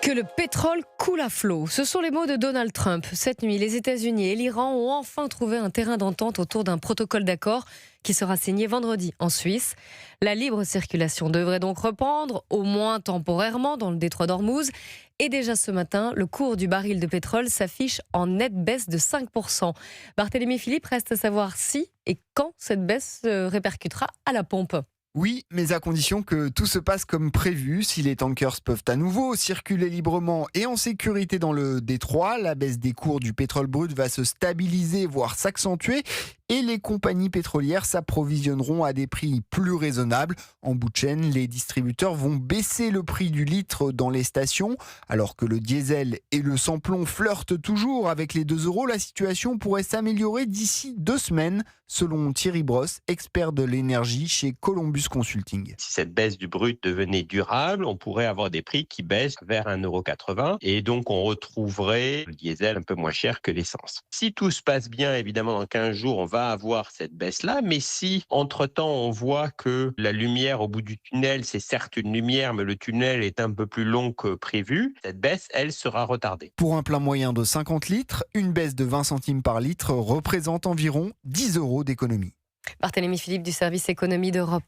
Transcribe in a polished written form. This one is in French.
Que le pétrole coule à flot. Ce sont les mots de Donald Trump. Cette nuit, les États-Unis et l'Iran ont enfin trouvé un terrain d'entente autour d'un protocole d'accord qui sera signé vendredi en Suisse. La libre circulation devrait donc reprendre, au moins temporairement, dans le détroit d'Ormuz. Et déjà ce matin, le cours du baril de pétrole s'affiche en nette baisse de 5%. Barthélémy Philippe, reste à savoir si et quand cette baisse se répercutera à la pompe. Oui, mais à condition que tout se passe comme prévu. Si les tankers peuvent à nouveau circuler librement et en sécurité dans le détroit, la baisse des cours du pétrole brut va se stabiliser, voire s'accentuer. Et les compagnies pétrolières s'approvisionneront à des prix plus raisonnables. En bout de chaîne, les distributeurs vont baisser le prix du litre dans les stations. Alors que le diesel et le sans-plomb flirtent toujours avec les 2 euros, la situation pourrait s'améliorer d'ici 2 semaines, selon Thierry Brosse, expert de l'énergie chez Columbus Consulting. Si cette baisse du brut devenait durable, on pourrait avoir des prix qui baissent vers 1,80 € et donc on retrouverait le diesel un peu moins cher que l'essence. Si tout se passe bien, évidemment, dans 15 jours, on va avoir cette baisse-là, mais si, entre-temps, on voit que la lumière au bout du tunnel, c'est certes une lumière, mais le tunnel est un peu plus long que prévu, cette baisse, elle, sera retardée. Pour un plein moyen de 50 litres, une baisse de 20 centimes par litre représente environ 10 euros d'économie. Barthélémy Philippe du service économie d'Europe